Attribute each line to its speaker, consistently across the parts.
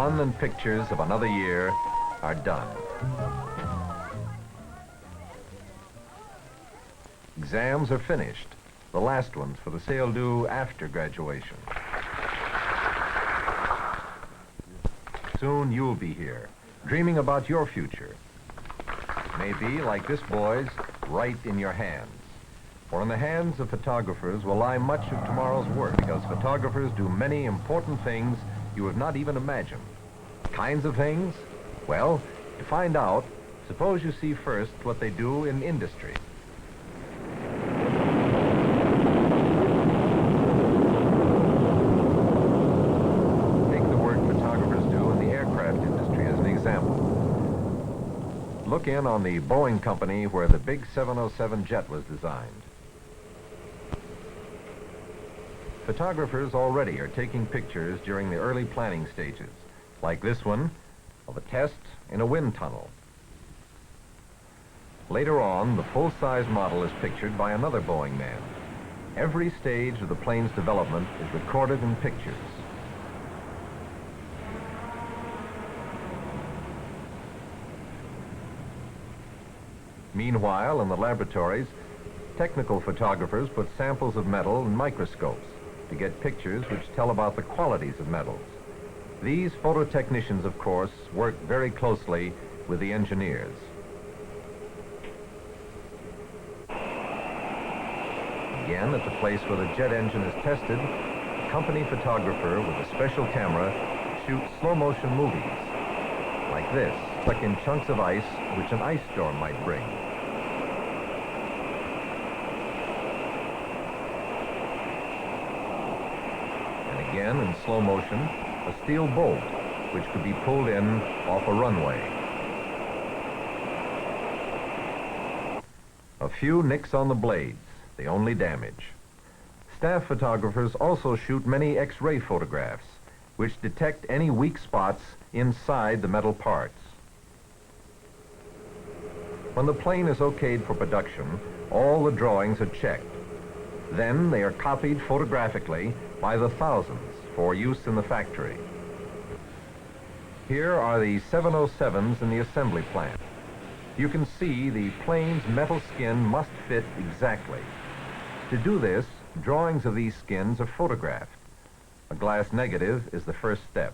Speaker 1: fun and pictures of another year are done. Exams are finished, the last ones for the sale due after graduation. Soon you'll be here, dreaming about your future. Maybe, like this boy's, right in your hands. For in the hands of photographers will lie much of tomorrow's work, because photographers do many important things you have not even imagined. Kinds of things? Well, to find out, suppose you see first what they do in industry. Take the work photographers do in the aircraft industry as an example. Look in on the Boeing company where the big 707 jet was designed. Photographers already are taking pictures during the early planning stages, like this one of a test in a wind tunnel. Later on, the full-size model is pictured by another Boeing man. Every stage of the plane's development is recorded in pictures. Meanwhile, in the laboratories, technical photographers put samples of metal in microscopes to get pictures which tell about the qualities of metals. These phototechnicians, of course, work very closely with the engineers. Again, at the place where the jet engine is tested, a company photographer with a special camera shoots slow-motion movies, like this, stuck in chunks of ice which an ice storm might bring. Again, in slow motion, a steel bolt which could be pulled in off a runway. A few nicks on the blades, the only damage. Staff photographers also shoot many X-ray photographs, which detect any weak spots inside the metal parts. When the plane is okayed for production, all the drawings are checked. Then they are copied photographically by the thousands for use in the factory. Here are the 707s in the assembly plant. You can see the plane's metal skin must fit exactly. To do this, drawings of these skins are photographed. A glass negative is the first step.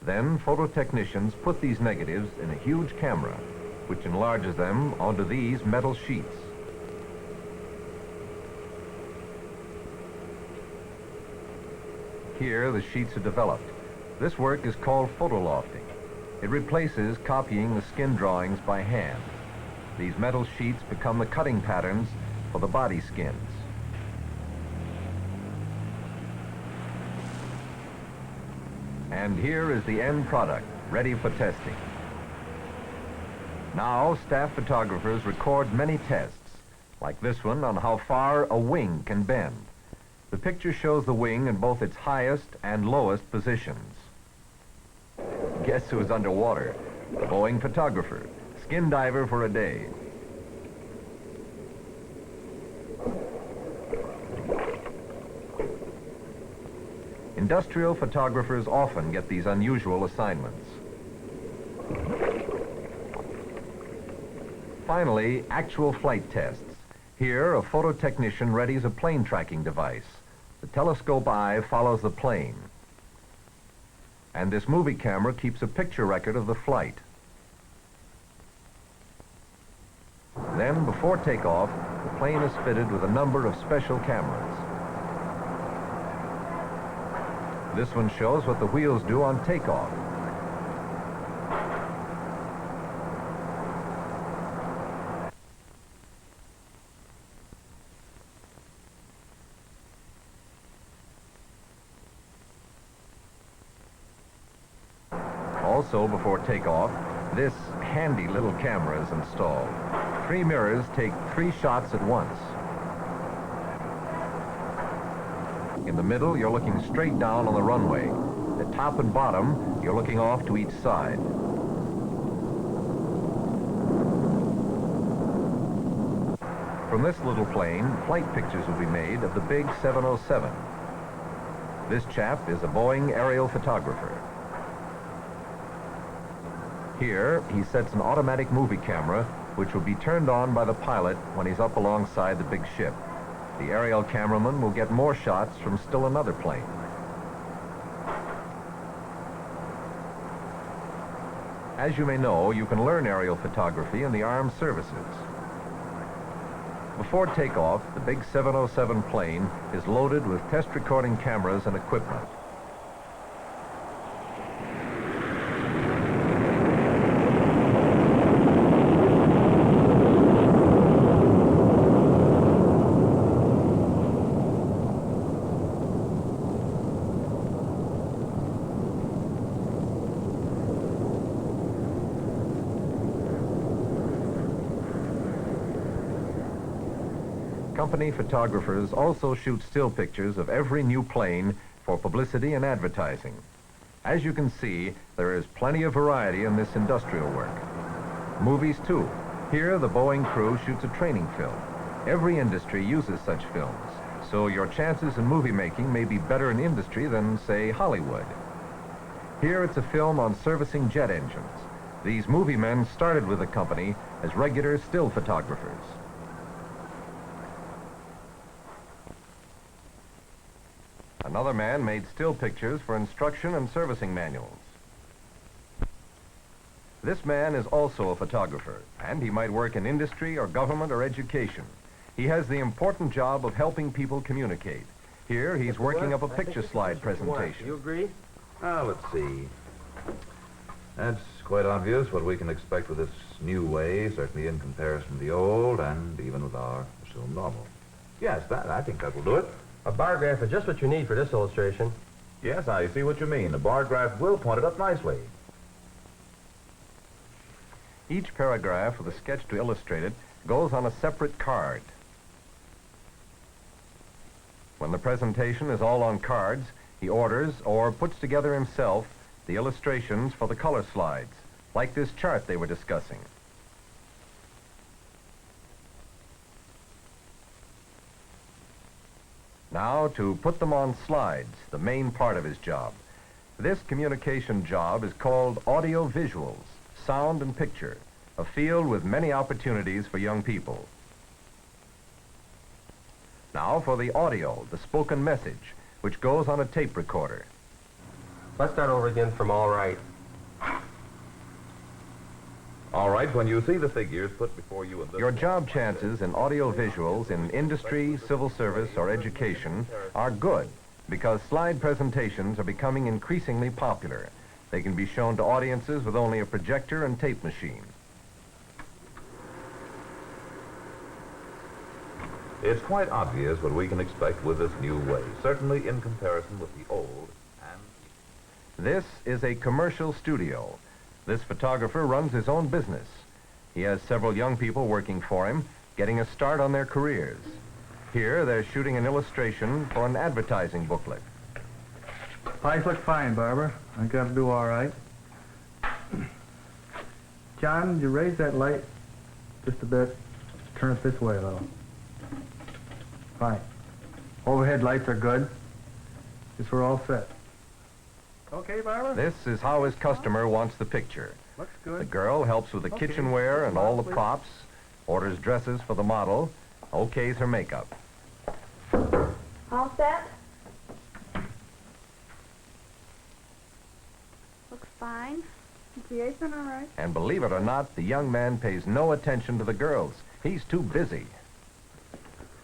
Speaker 1: Then phototechnicians put these negatives in a huge camera, which enlarges them onto these metal sheets. Here, the sheets are developed. This work is called photolofting. It replaces copying the skin drawings by hand. These metal sheets become the cutting patterns for the body skins. And here is the end product, ready for testing. Now, staff photographers record many tests, like this one on how far a wing can bend. The picture shows the wing in both its highest and lowest positions. Guess who's underwater? The Boeing photographer, skin diver for a day. Industrial photographers often get these unusual assignments. Finally, actual flight tests. Here, a phototechnician readies a plane tracking device. The telescope eye follows the plane. And this movie camera keeps a picture record of the flight. Then, before takeoff, the plane is fitted with a number of special cameras. This one shows what the wheels do on takeoff. Also, before takeoff, this handy little camera is installed. 3 mirrors take 3 shots at once. In the middle, you're looking straight down on the runway. At top and bottom, you're looking off to each side. From this little plane, flight pictures will be made of the big 707. This chap is a Boeing aerial photographer. Here, he sets an automatic movie camera, which will be turned on by the pilot when he's up alongside the big ship. The aerial cameraman will get more shots from still another plane. As you may know, you can learn aerial photography in the armed services. Before takeoff, the big 707 plane is loaded with test recording cameras and equipment. Company photographers also shoot still pictures of every new plane for publicity and advertising. As you can see, there is plenty of variety in this industrial work. Movies too. Here, the Boeing crew shoots a training film. Every industry uses such films, so your chances in movie making may be better in industry than, say, Hollywood. Here, it's a film on servicing jet engines. These movie men started with the company as regular still photographers. Another man made still pictures for instruction and servicing manuals. This man is also a photographer, and he might work in industry or government or education. He has the important job of helping people communicate. Here, he's working up a picture slide presentation.
Speaker 2: You agree?
Speaker 3: Let's see. That's quite obvious what we can expect with this new way, certainly in comparison to the old, and even with our assumed normal. Yes, I think that will do it.
Speaker 2: A bar graph is just what you need for this illustration.
Speaker 3: Yes, I see what you mean. The bar graph will point it up nicely.
Speaker 1: Each paragraph with a sketch to illustrate it goes on a separate card. When the presentation is all on cards, he orders or puts together himself the illustrations for the color slides, like this chart they were discussing. Now, to put them on slides, the main part of his job. This communication job is called audio visuals, sound and picture, a field with many opportunities for young people. Now for the audio, the spoken message, which goes on a tape recorder.
Speaker 2: Let's start over again from all right.
Speaker 3: All right, when you see the figures put before you in this...
Speaker 1: Your job chances in audio visuals in industry, civil service, or education are good because slide presentations are becoming increasingly popular. They can be shown to audiences with only a projector and tape machine.
Speaker 3: It's quite obvious what we can expect with this new way, certainly in comparison with the old and...
Speaker 1: This is a commercial studio. This photographer runs his own business. He has several young people working for him, getting a start on their careers. Here, they're shooting an illustration for an advertising booklet.
Speaker 4: Lights look fine, Barbara. I got to do all right. John, you raise that light just a bit. Turn it this way a little. Fine. Overhead lights are good. Guess we're all set. Okay, Barbara?
Speaker 1: This is how his customer wants the picture.
Speaker 4: Looks good.
Speaker 1: The girl helps with the kitchenware and all the props, orders dresses for the model, okays her makeup.
Speaker 5: All set? Looks fine. Is the apron all right?
Speaker 1: And believe it or not, the young man pays no attention to the girls. He's too busy.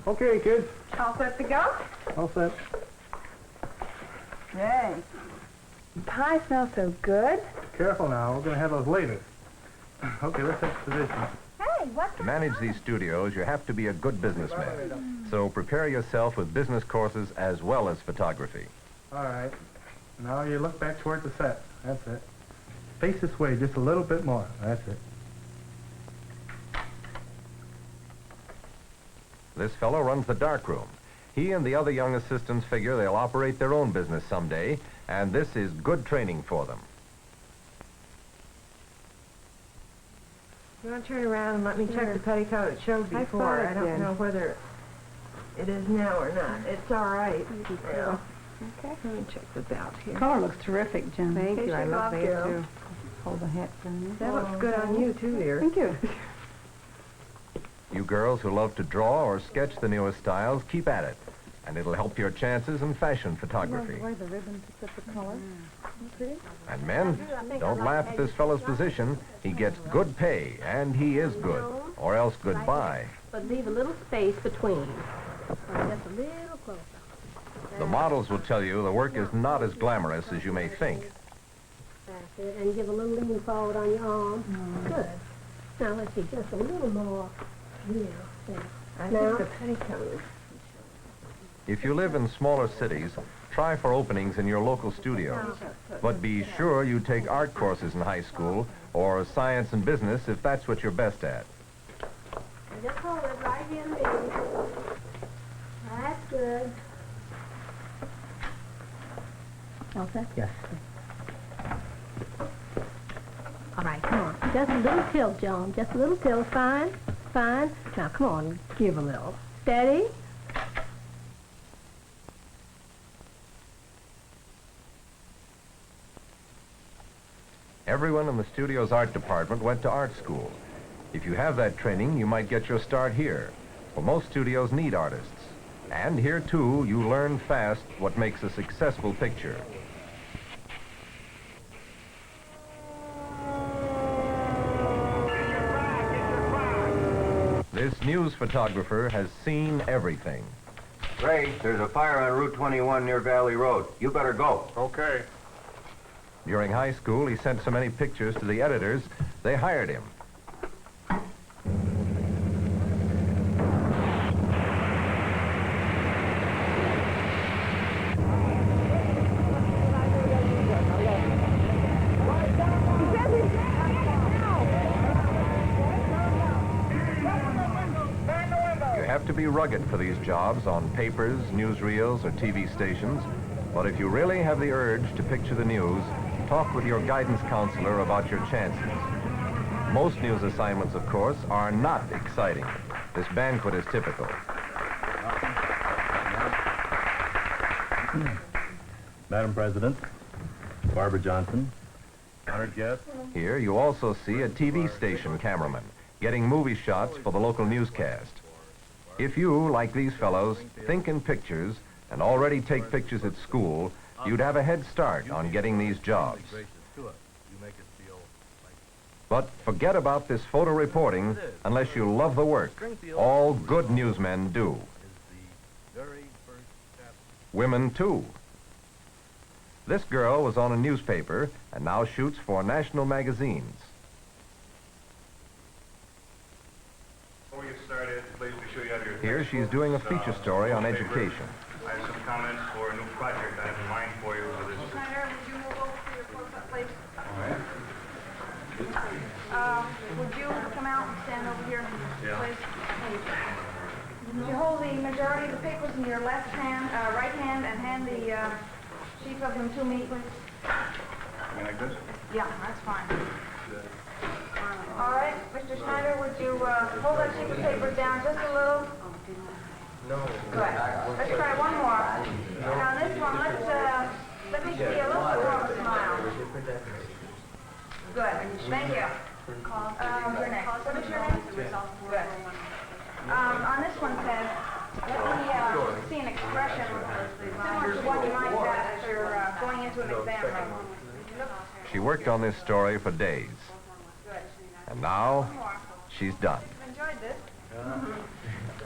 Speaker 4: Okay, kids.
Speaker 5: All set to go?
Speaker 4: All set.
Speaker 5: Yay. Pie smells so good.
Speaker 4: Careful now. We're going to have those later. Okay, let's take position.
Speaker 5: Hey, what's
Speaker 1: To manage these studios, you have to be a good businessman. So prepare yourself with business courses as well as photography.
Speaker 4: All right. Now you look back toward the set. That's it. Face this way just a little bit more. That's it.
Speaker 1: This fellow runs the darkroom. He and the other young assistants figure they'll operate their own business someday, and this is good training for them.
Speaker 6: You want to turn around and let me check the petticoat? It showed before. I don't know whether it is now or not. It's all right. Yeah.
Speaker 5: Okay.
Speaker 6: Let me check this out here.
Speaker 5: Color looks terrific, Jen.
Speaker 6: Thank
Speaker 5: In
Speaker 6: you.
Speaker 5: case
Speaker 6: I love that
Speaker 5: Bill.
Speaker 6: too.
Speaker 5: Hold the hat for me.
Speaker 6: That looks good on you too, dear.
Speaker 5: Thank you.
Speaker 1: You girls who love to draw or sketch the newest styles, keep at it. And it'll help your chances in fashion photography.
Speaker 5: Where the ribbon picks up the color. Pretty.
Speaker 1: And men, don't laugh at this fellow's position. He gets good pay, and he is good. Or else goodbye.
Speaker 7: But leave a little space between. Just a little closer.
Speaker 1: The models will tell you the work is not as glamorous as you may think.
Speaker 7: That's it. And give a little lean forward on your arm. Good. Now let's see, just a little more. Here. There.
Speaker 6: I
Speaker 7: Now-
Speaker 6: think the petticoat is...
Speaker 1: If you live in smaller cities, try for openings in your local studios. But be sure you take art courses in high school or science and business if that's what you're best at.
Speaker 7: Just hold it right here in the middle. That's good. All set?
Speaker 4: Yes.
Speaker 7: All right, come on. Just a little tilt, John. Just a little tilt. Fine. Fine. Now, come on. Give a little. Steady.
Speaker 1: Everyone in the studio's art department went to art school. If you have that training, you might get your start here. For most studios need artists. And here, too, you learn fast what makes a successful picture. This news photographer has seen everything.
Speaker 8: Ray, there's a fire on Route 21 near Valley Road. You better go.
Speaker 2: Okay.
Speaker 1: During high school, he sent so many pictures to the editors, they hired him. You have to be rugged for these jobs on papers, newsreels, or TV stations. But if you really have the urge to picture the news, talk with your guidance counselor about your chances. Most news assignments, of course, are not exciting. This banquet is typical.
Speaker 9: Madam President, Barbara Johnson, honored guests.
Speaker 1: Here you also see a TV station cameraman getting movie shots for the local newscast. If you, like these fellows, think in pictures and already take pictures at school, you'd have a head start on getting these jobs. But forget about this photo reporting unless you love the work. All good newsmen do. Women, too. This girl was on a newspaper and now shoots for national magazines.
Speaker 10: Before we get started, please be sure you have your...
Speaker 1: Here she's doing a feature story on education.
Speaker 10: I have some comments for a new project I have in mind for you for this.
Speaker 5: Schneider, would you move over to your close-up, please? Would you come out and stand over here, please? You hold the majority of the papers in your left hand, right hand, and hand the sheets of them to me, please.
Speaker 10: Something like this?
Speaker 5: Yeah, that's fine. All right, Mr. Schneider, would you hold that sheet of paper down just a little?
Speaker 2: No.
Speaker 5: Good. Let's try one more. Now this one, let me see a little bit more of a smile. Good. Thank you. Your next. What is your name? Good. On this one, Ted, let me see an expression similar to one you might have as you're going into an exam room.
Speaker 1: She worked on this story for days.
Speaker 5: Good.
Speaker 1: And now,
Speaker 5: One more.
Speaker 1: she's done.
Speaker 5: You've enjoyed this.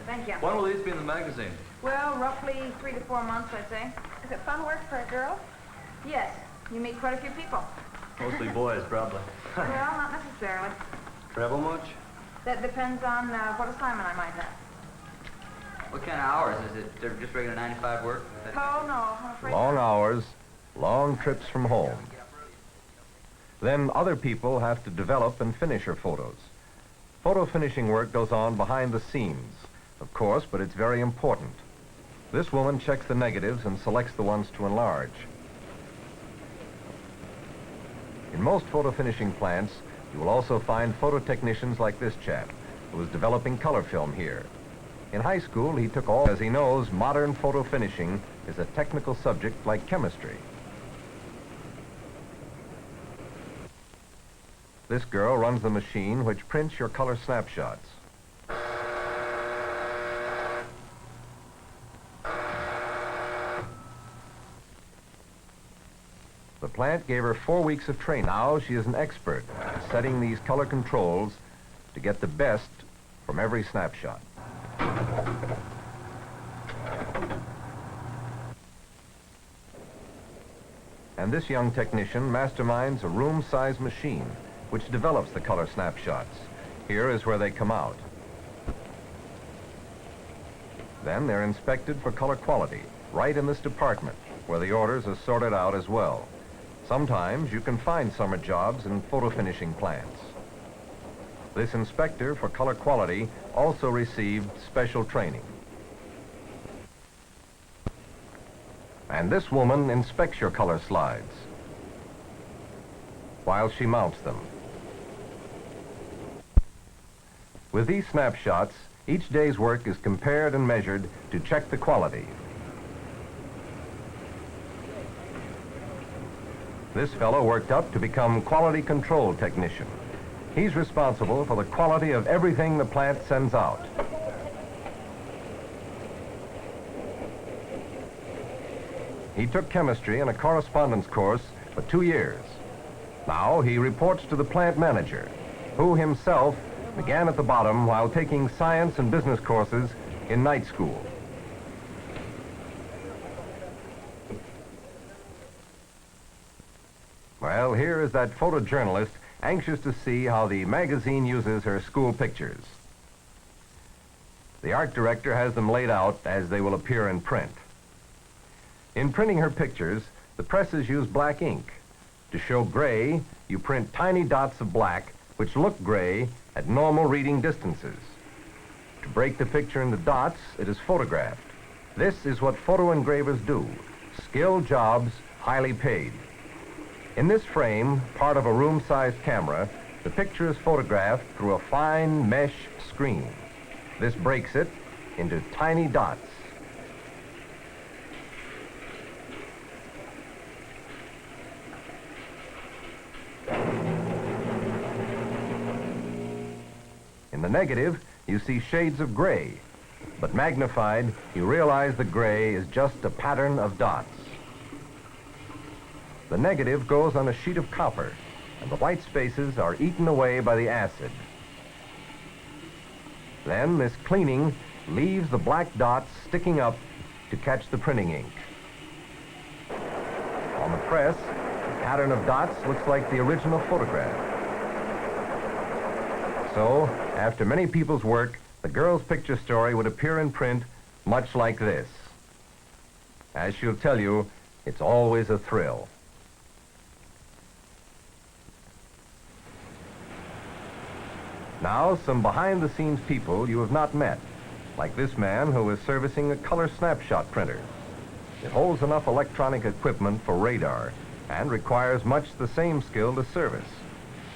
Speaker 5: Thank you.
Speaker 9: When will these be in the magazine?
Speaker 5: Well, roughly 3 to 4 months, I'd say. Is it fun work for a girl? Yes. You meet quite a few people.
Speaker 9: Mostly boys, probably.
Speaker 5: Well, not necessarily.
Speaker 9: Travel much?
Speaker 5: That depends on what assignment I might have.
Speaker 11: What kind of hours? Is it they're just regular 9-to-5 work?
Speaker 5: Oh, no, I'm afraid
Speaker 1: Long
Speaker 5: not.
Speaker 1: hours, long trips from home. Then other people have to develop and finish her photos. Photo finishing work goes on behind the scenes, of course, but it's very important. This woman checks the negatives and selects the ones to enlarge. In most photo finishing plants, you will also find photo technicians like this chap, who is developing color film here. In high school, he took all, as he knows modern photo finishing is a technical subject like chemistry. This girl runs the machine which prints your color snapshots. The plant gave her 4 weeks of training. Now she is an expert at setting these color controls to get the best from every snapshot. And this young technician masterminds a room-sized machine which develops the color snapshots. Here is where they come out. Then they're inspected for color quality, right in this department, where the orders are sorted out as well. Sometimes you can find summer jobs in photo finishing plants. This inspector for color quality also received special training. And this woman inspects your color slides while she mounts them. With these snapshots, each day's work is compared and measured to check the quality. This fellow worked up to become quality control technician. He's responsible for the quality of everything the plant sends out. He took chemistry in a correspondence course for 2 years. Now he reports to the plant manager, who himself began at the bottom while taking science and business courses in night school. Well, here is that photojournalist anxious to see how the magazine uses her school pictures. The art director has them laid out as they will appear in print. In printing her pictures, the presses use black ink. To show gray, you print tiny dots of black which look gray at normal reading distances. To break the picture into dots, it is photographed. This is what photo engravers do. Skilled jobs, highly paid. In this frame, part of a room-sized camera, the picture is photographed through a fine mesh screen. This breaks it into tiny dots. In the negative, you see shades of gray, but magnified, you realize the gray is just a pattern of dots. The negative goes on a sheet of copper, and the white spaces are eaten away by the acid. Then this cleaning leaves the black dots sticking up to catch the printing ink. On the press, the pattern of dots looks like the original photograph. So, after many people's work, the girl's picture story would appear in print much like this. As she'll tell you, it's always a thrill. Now, some behind-the-scenes people you have not met, like this man who is servicing a color snapshot printer. It holds enough electronic equipment for radar and requires much the same skill to service.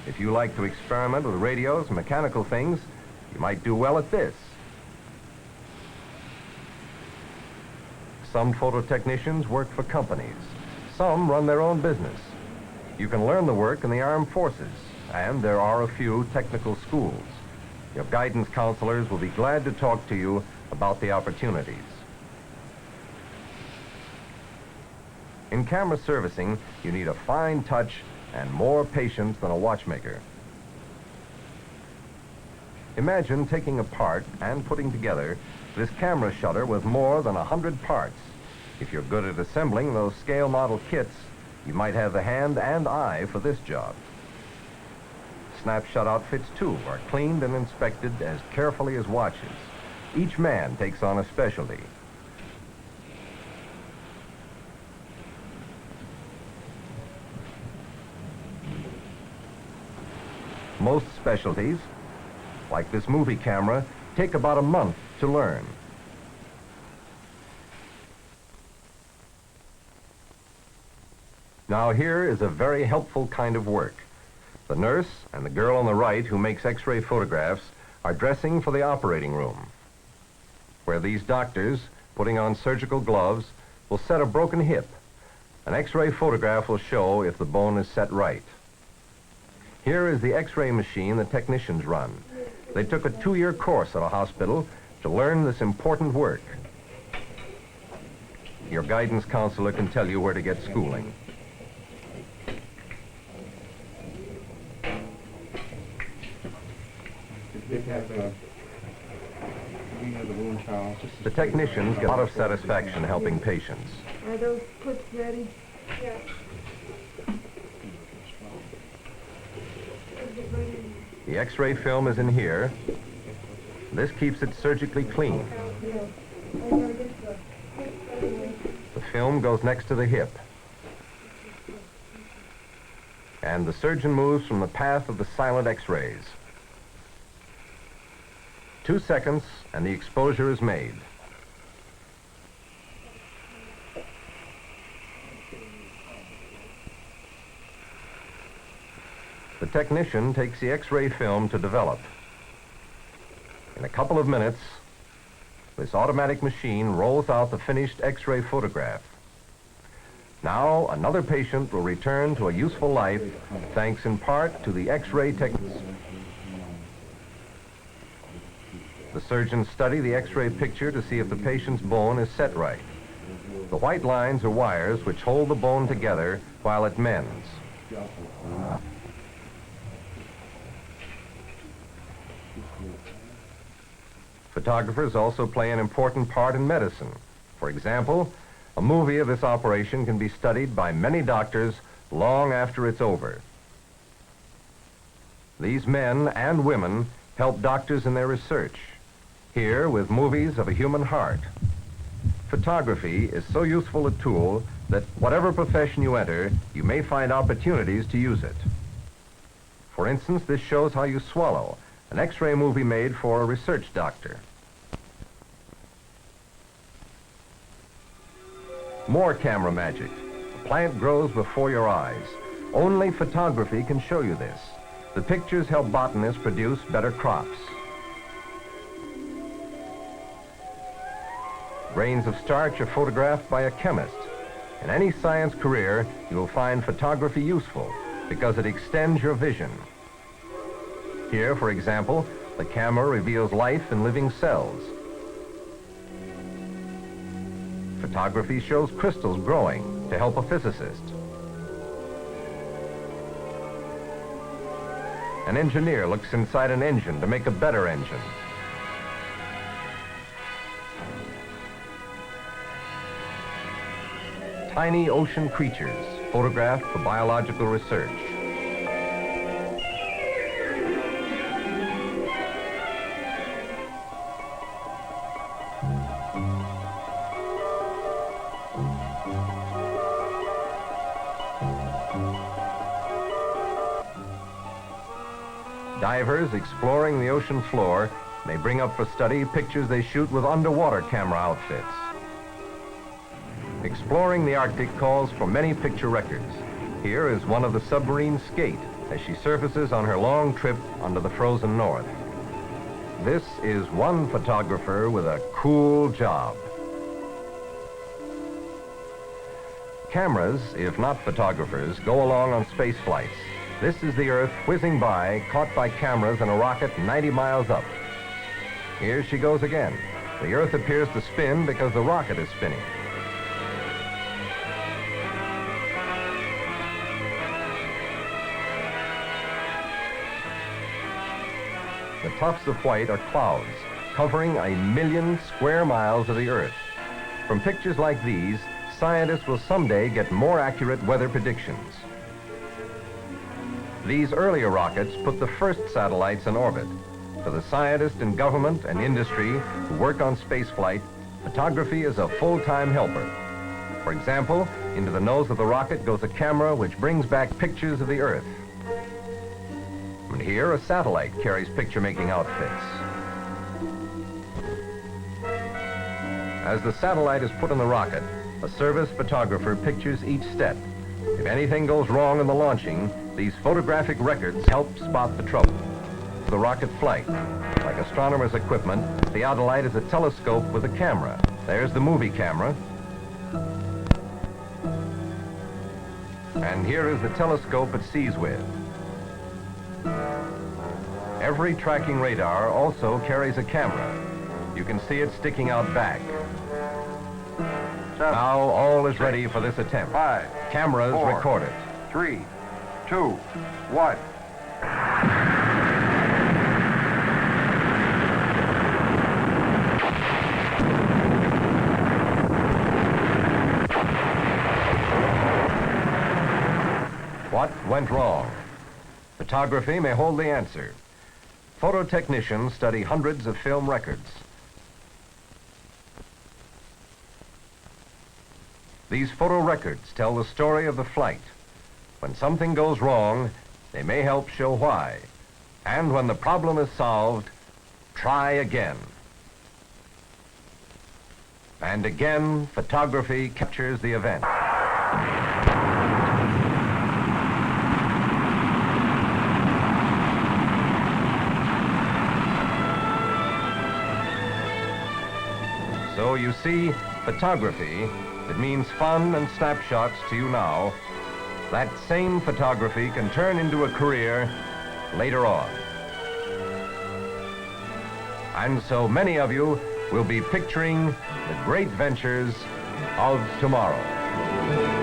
Speaker 1: If you like to experiment with radios and mechanical things, you might do well at this. Some photo technicians work for companies. Some run their own business. You can learn the work in the armed forces, and there are a few technical schools. Your guidance counselors will be glad to talk to you about the opportunities. In camera servicing, you need a fine touch and more patience than a watchmaker. Imagine taking apart and putting together this camera shutter with more than 100 parts. If you're good at assembling those scale model kits, you might have the hand and eye for this job. Snapshot outfits, too, are cleaned and inspected as carefully as watches. Each man takes on a specialty. Most specialties, like this movie camera, take about a month to learn. Now here is a very helpful kind of work. The nurse and the girl on the right who makes X-ray photographs are dressing for the operating room. where these doctors, putting on surgical gloves, will set a broken hip. An X-ray photograph will show if the bone is set right. Here is the X-ray machine the technicians run. They took a 2-year course at a hospital to learn this important work. Your guidance counselor can tell you where to get schooling. The technicians get a lot of satisfaction helping patients.
Speaker 6: Are those clips ready?
Speaker 5: Yeah.
Speaker 1: The X-ray film is in here. This keeps it surgically clean. The film goes next to the hip. And the surgeon moves from the path of the silent X-rays. 2 seconds, and the exposure is made. The technician takes the X-ray film to develop. In a couple of minutes, this automatic machine rolls out the finished X-ray photograph. Now, another patient will return to a useful life, thanks in part to the X-ray techniques. The surgeons study the X-ray picture to see if the patient's bone is set right. The white lines are wires which hold the bone together while it mends. Photographers also play an important part in medicine. For example, a movie of this operation can be studied by many doctors long after it's over. These men and women help doctors in their research. Here, with movies of a human heart. Photography is so useful a tool that whatever profession you enter, you may find opportunities to use it. For instance, this shows how you swallow, an X-ray movie made for a research doctor. More camera magic. A plant grows before your eyes. Only photography can show you this. The pictures help botanists produce better crops. Grains of starch are photographed by a chemist. In any science career, you will find photography useful because it extends your vision. Here, for example, the camera reveals life in living cells. Photography shows crystals growing to help a physicist. An engineer looks inside an engine to make a better engine. Tiny ocean creatures photographed for biological research. Divers exploring the ocean floor may bring up for study pictures they shoot with underwater camera outfits. Exploring the Arctic calls for many picture records. Here is one of the submarine skate as she surfaces on her long trip under the frozen north. This is one photographer with a cool job. Cameras, if not photographers, go along on space flights. This is the Earth whizzing by, caught by cameras in a rocket 90 miles up. Here she goes again. The Earth appears to spin because the rocket is spinning. The tufts of white are clouds, covering 1,000,000 square miles of the Earth. From pictures like these, scientists will someday get more accurate weather predictions. These earlier rockets put the first satellites in orbit. For the scientists in government and industry who work on spaceflight, photography is a full-time helper. For example, into the nose of the rocket goes a camera which brings back pictures of the Earth. And here, a satellite carries picture-making outfits. As the satellite is put in the rocket, a service photographer pictures each step. If anything goes wrong in the launching, these photographic records help spot the trouble. for the rocket flight. Like astronomers' equipment, the theodolite is a telescope with a camera. There's the movie camera. And here is the telescope it sees with. Every tracking radar also carries a camera. You can see it sticking out back. Now all is ready for this attempt.
Speaker 8: 5,
Speaker 1: Cameras
Speaker 8: 4,
Speaker 1: record it.
Speaker 8: 3, 2, 1.
Speaker 1: What went wrong? Photography may hold the answer. Phototechnicians study hundreds of film records. These photo records tell the story of the flight. When something goes wrong, they may help show why. And when the problem is solved, try again. And again, photography captures the event. So you see, photography, it means fun and snapshots to you now. That same photography can turn into a career later on. And so many of you will be picturing the great ventures of tomorrow.